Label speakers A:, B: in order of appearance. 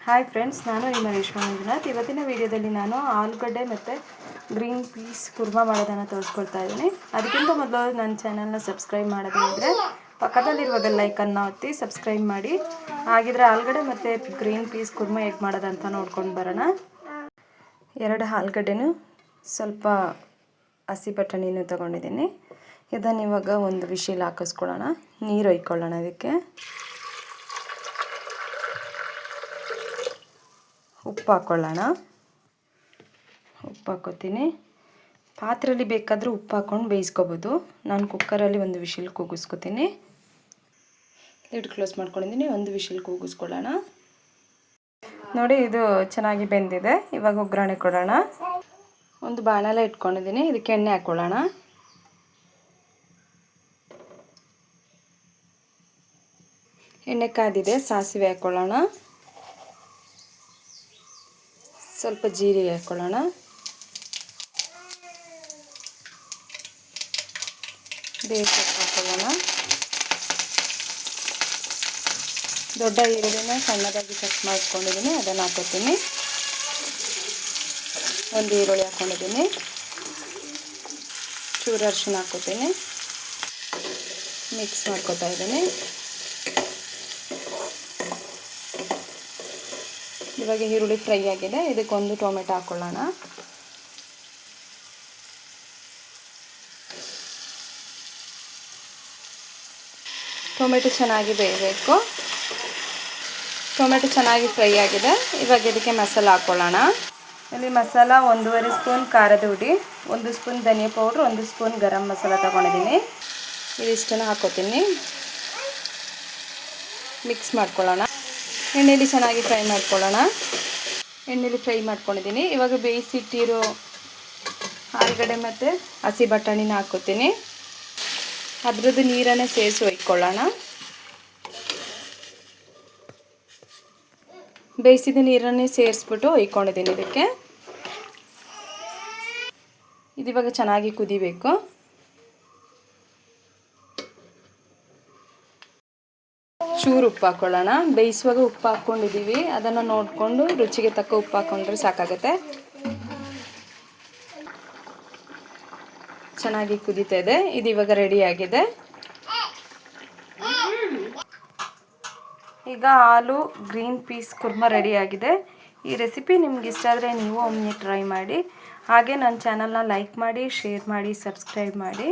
A: Hi friends, ನಾನು ನಿಮ್ಮ ರೇಷ್ಮಾ ಮಂಜುನಾಥ್. ಇವತ್ತಿನ ವಿಡಿಯೋದಲ್ಲಿ ನಾನು ಆಲೂಗಡ್ಡೆ ಮತ್ತು ಗ್ರೀನ್ ಪೀಸ್ ಕುರ್ಮಾ ಮಾಡೋದನ್ನು ತೋರಿಸ್ಕೊಳ್ತಾ ಇದ್ದೀನಿ. ಅದಕ್ಕಿಂತ ಮೊದಲು ನನ್ನ ಚಾನಲ್ನ ಸಬ್ಸ್ಕ್ರೈಬ್ ಮಾಡೋದೇ ಇದ್ದರೆ ಪಕ್ಕದಲ್ಲಿರುವ ಬೆಲ್ ಐಕನ್ನ ಒತ್ತಿ ಸಬ್ಸ್ಕ್ರೈಬ್ ಮಾಡಿ. ಹಾಗಿದ್ರೆ ಆಲೂಗಡ್ಡೆ ಮತ್ತು ಗ್ರೀನ್ ಪೀಸ್ ಕುರ್ಮಾ ಹೇಗೆ ಮಾಡೋದಂತ ನೋಡ್ಕೊಂಡು ಬರೋಣ. 2 ಆಲೂಗಡ್ಡೆನೂ ಸ್ವಲ್ಪ ಹಸಿ ಬಟಾಣಿನೂ ತೊಗೊಂಡಿದ್ದೀನಿ. ಇದನ್ನು ಇವಾಗ ಒಂದು ವಿಶಿಲ್ ಹಾಕಿಸ್ಕೊಳ್ಳೋಣ. ನೀರು ಒಯ್ಕೊಳ್ಳೋಣ. ಅದಕ್ಕೆ ಉಪ್ಪು ಹಾಕ್ಕೊಳ್ಳೋಣ. ಉಪ್ಪು ಹಾಕ್ಕೋತೀನಿ. ಪಾತ್ರೆಯಲ್ಲಿ ಬೇಕಾದರೂ ಉಪ್ಪು ಹಾಕ್ಕೊಂಡು ಬೇಯಿಸ್ಕೊಬೋದು. ನಾನು ಕುಕ್ಕರಲ್ಲಿ ಒಂದು ವಿಶಿಲ್ ಕೂಗಿಸ್ಕೊತೀನಿ. ಲಿಡ್ ಕ್ಲೋಸ್ ಮಾಡ್ಕೊಂಡಿದ್ದೀನಿ. ಒಂದು ವಿಶಿಲ್ ಕೂಗಿಸ್ಕೊಳ್ಳೋಣ. ನೋಡಿ, ಇದು ಚೆನ್ನಾಗಿ ಬೆಂದಿದೆ. ಇವಾಗ ಒಗ್ಗರಣೆ ಕೊಡೋಣ. ಒಂದು ಬಾಣಲೆ ಇಟ್ಕೊಂಡಿದ್ದೀನಿ. ಇದಕ್ಕೆ ಎಣ್ಣೆ ಹಾಕ್ಕೊಳ್ಳೋಣ. ಎಣ್ಣೆ ಕಾದಿದೆ. ಸಾಸಿವೆ ಹಾಕ್ಕೊಳ್ಳೋಣ. ಸ್ವಲ್ಪ ಜೀರಿಗೆ ಹಾಕ್ಕೊಳ್ಳೋಣ. ಬೇಯಿಸೋಕೆ ಹಾಕ್ಕೊಳ್ಳೋಣ. ದೊಡ್ಡ ಈರುಳ್ಳಿನ ಸಣ್ಣದಾಗಿ ಕಟ್ ಮಾಡ್ಕೊಂಡಿದ್ದೀನಿ, ಅದನ್ನು ಹಾಕೋತೀನಿ. ಒಂದು ಈರುಳ್ಳಿ ಹಾಕ್ಕೊಂಡಿದ್ದೀನಿ. ಚೂರು ಅರಿಶಿನ ಹಾಕ್ಕೋತೀನಿ. ಮಿಕ್ಸ್ ಮಾಡ್ಕೊತಾ ಇದ್ದೀನಿ. ಇವಾಗ ಈರುಳ್ಳಿ ಫ್ರೈ ಆಗಿದೆ. ಇದಕ್ಕೊಂದು ಟೊಮೆಟೊ ಹಾಕ್ಕೊಳ್ಳೋಣ. ಟೊಮೆಟೊ ಚೆನ್ನಾಗಿ ಬೇಯಬೇಕು. ಟೊಮೆಟೊ ಚೆನ್ನಾಗಿ ಫ್ರೈ ಆಗಿದೆ. ಇವಾಗ ಇದಕ್ಕೆ ಮಸಾಲ ಹಾಕ್ಕೊಳ್ಳೋಣ. ಇಲ್ಲಿ ಮಸಾಲ 1.5 ಸ್ಪೂನ್ ಖಾರದ ಹುಡಿ, 1 ಸ್ಪೂನ್ ಧನಿಯಾ ಪೌಡ್ರ್, 1 ಸ್ಪೂನ್ ಗರಂ ಮಸಾಲ ತೊಗೊಂಡಿದ್ದೀನಿ. ಇದಿಷ್ಟನ್ನು ಹಾಕ್ಕೋತೀನಿ. ಮಿಕ್ಸ್ ಮಾಡ್ಕೊಳ್ಳೋಣ. ಎಣ್ಣೆಯಲ್ಲಿ ಚೆನ್ನಾಗಿ ಫ್ರೈ ಮಾಡ್ಕೊಳ್ಳೋಣ. ಎಣ್ಣೆಯಲ್ಲಿ ಫ್ರೈ ಮಾಡ್ಕೊಂಡಿದ್ದೀನಿ. ಇವಾಗ ಬೇಯಿಸಿಟ್ಟಿರೋ ಆಲೂಗಡ್ಡೆ ಮತ್ತು ಹಸಿ ಬಟಾಣಿನ ಹಾಕ್ಕೋತೀನಿ. ಅದ್ರದ್ದು ನೀರನ್ನೇ ಸೇರಿಸಿ ಒಯ್ಕೊಳ್ಳೋಣ. ಬೇಯಿಸಿದ ನೀರನ್ನೇ ಸೇರಿಸ್ಬಿಟ್ಟು ಒಯ್ಕೊಂಡಿದ್ದೀನಿ. ಇದಿವಾಗ ಚೆನ್ನಾಗಿ ಕುದಿಬೇಕು. ಚೂರು ಉಪ್ಪು ಹಾಕ್ಕೊಳ್ಳೋಣ. ಬೇಯಿಸುವಾಗ ಉಪ್ಪು ಹಾಕ್ಕೊಂಡಿದ್ದೀವಿ, ಅದನ್ನು ನೋಡಿಕೊಂಡು ರುಚಿಗೆ ತಕ್ಕ ಉಪ್ಪು ಹಾಕ್ಕೊಂಡ್ರೆ ಸಾಕಾಗುತ್ತೆ. ಚೆನ್ನಾಗಿ ಕುದೀತಾ ಇದೆ. ಇದು ಇವಾಗ ರೆಡಿಯಾಗಿದೆ. ಈಗ ಆಲೂ ಗ್ರೀನ್ ಪೀಸ್ ಕುರ್ಮಾ ರೆಡಿಯಾಗಿದೆ. ಈ ರೆಸಿಪಿ ನಿಮ್ಗೆ ಇಷ್ಟ ಆದರೆ ನೀವು ಒಮ್ಮೆ ಟ್ರೈ ಮಾಡಿ. ಹಾಗೆ ನನ್ನ ಚಾನಲ್ನ ಲೈಕ್ ಮಾಡಿ, ಶೇರ್ ಮಾಡಿ, ಸಬ್ಸ್ಕ್ರೈಬ್ ಮಾಡಿ.